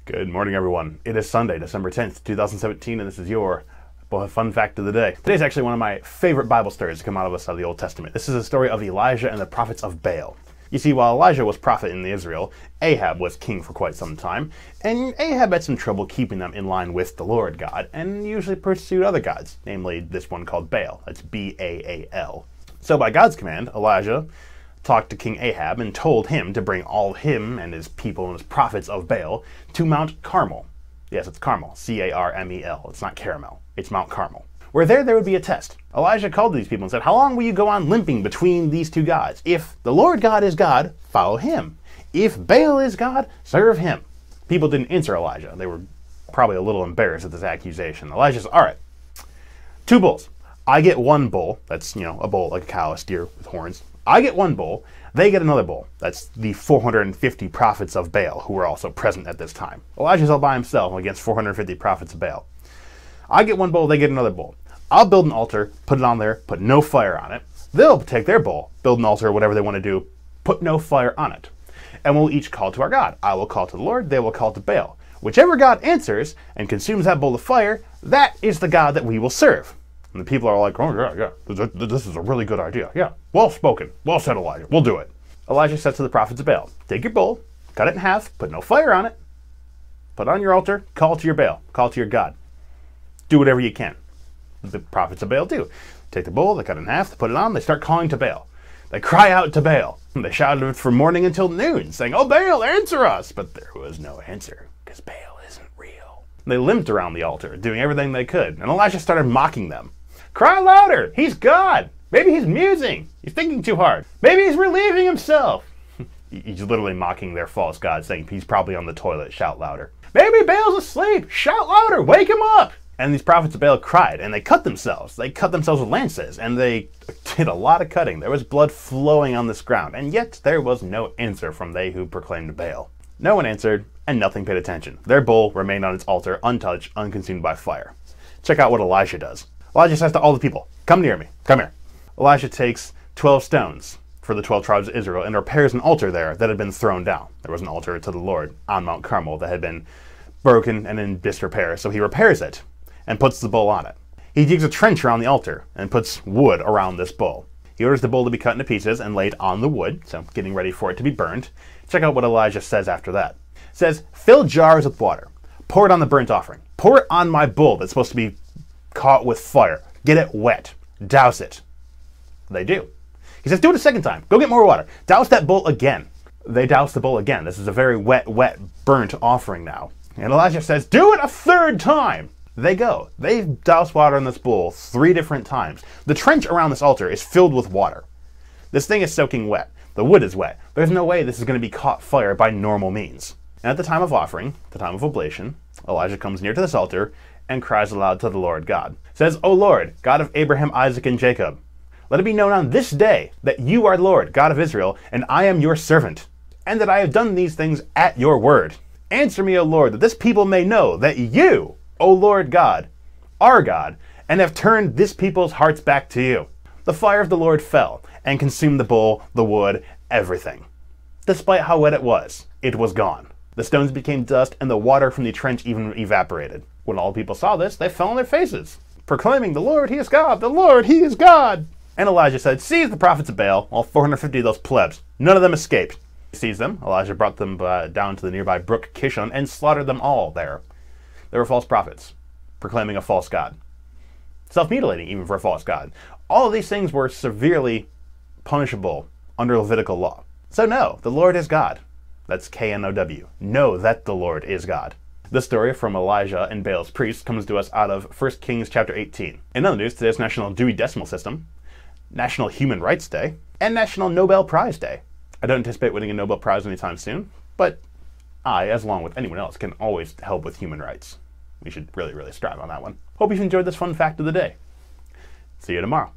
Good morning, everyone. It is Sunday, December 10th, 2017, and this is your fun fact of the day. Today's actually one of my favorite Bible stories to come out of the Old Testament. This is a story of Elijah and the prophets of Baal. You see, while Elijah was prophet in Israel, Ahab was king for quite some time, and Ahab had some trouble keeping them in line with the Lord God, and usually pursued other gods, namely this one called Baal. That's B-A-A-L. So by God's command, Elijah talked to King Ahab and told him to bring all him and his people and his prophets of Baal to Mount Carmel. Yes, it's Carmel, C-A-R-M-E-L. It's not caramel, it's Mount Carmel. Where there would be a test. Elijah called these people and said, how long will you go on limping between these two gods? If the Lord God is God, follow him. If Baal is God, serve him. People didn't answer Elijah. They were probably a little embarrassed at this accusation. Elijah said, all right, 2 bulls. I get 1 bull. That's, a bull like a cow, a steer with horns. I get 1 bull, they get another bull. That's the 450 prophets of Baal who were also present at this time. Elijah's all by himself against 450 prophets of Baal. I get 1 bull, they get another bull. I'll build an altar, put it on there, put no fire on it. They'll take their bull, build an altar, whatever they want to do, put no fire on it. And we'll each call to our God. I will call to the Lord, they will call to Baal. Whichever God answers and consumes that bull of fire, that is the God that we will serve. And the people are like, oh, yeah, this is a really good idea. Yeah, well spoken. Well said, Elijah. We'll do it. Elijah said to the prophets of Baal, take your bull, cut it in half, put no fire on it, put it on your altar, call to your Baal, call to your God. Do whatever you can. The prophets of Baal do. Take the bull, they cut it in half, they put it on, they start calling to Baal. They cry out to Baal. They shouted from morning until noon, saying, oh, Baal, answer us. But there was no answer, because Baal isn't real. They limped around the altar, doing everything they could, and Elijah started mocking them. Cry louder! He's God! Maybe he's musing. He's thinking too hard. Maybe he's relieving himself. He's literally mocking their false god, saying he's probably on the toilet. Shout louder. Maybe Baal's asleep. Shout louder. Wake him up. And these prophets of Baal cried, and they cut themselves. They cut themselves with lances, and they did a lot of cutting. There was blood flowing on this ground, and yet there was no answer from they who proclaimed Baal. No one answered, and nothing paid attention. Their bull remained on its altar, untouched, unconsumed by fire. Check out what Elijah does. Elijah says to all the people, come near me, come here. Elijah takes 12 stones for the 12 tribes of Israel and repairs an altar there that had been thrown down. There was an altar to the Lord on Mount Carmel that had been broken and in disrepair, so he repairs it and puts the bull on it. He digs a trench around the altar and puts wood around this bull. He orders the bull to be cut into pieces and laid on the wood, so getting ready for it to be burned. Check out what Elijah says after that. It says, fill jars with water, pour it on the burnt offering, pour it on my bull that's supposed to be caught with fire. Get it wet. Douse it. They do. He says, do it a second time. Go get more water. Douse that bull again. They douse the bull again. This is a very wet, burnt offering now. And Elijah says, do it a 3rd time. They go. They douse water on this bull 3 different times. The trench around this altar is filled with water. This thing is soaking wet. The wood is wet. There's no way this is going to be caught fire by normal means. And at the time of offering, the time of oblation, Elijah comes near to this altar and cries aloud to the Lord God. Says, O Lord, God of Abraham, Isaac, and Jacob, let it be known on this day that you are Lord, God of Israel, and I am your servant, and that I have done these things at your word. Answer me, O Lord, that this people may know that you, O Lord God, are God, and have turned this people's hearts back to you. The fire of the Lord fell and consumed the bull, the wood, everything. Despite how wet it was gone. The stones became dust, and the water from the trench even evaporated. When all the people saw this, they fell on their faces, proclaiming, the Lord, he is God, the Lord, he is God. And Elijah said, seize the prophets of Baal, all 450 of those plebs. None of them escaped. He seized them. Elijah brought them down to the nearby brook Kishon and slaughtered them all there. They were false prophets, proclaiming a false God. Self-mutilating even for a false God. All of these things were severely punishable under Levitical law. So no, the Lord is God. That's K-N-O-W. Know that the Lord is God. This story from Elijah and Baal's priests comes to us out of 1 Kings chapter 18. In other news, today's National Dewey Decimal System, National Human Rights Day, and National Nobel Prize Day. I don't anticipate winning a Nobel Prize anytime soon, but I, as long with anyone else, can always help with human rights. We should really strive on that one. Hope you've enjoyed this fun fact of the day. See you tomorrow.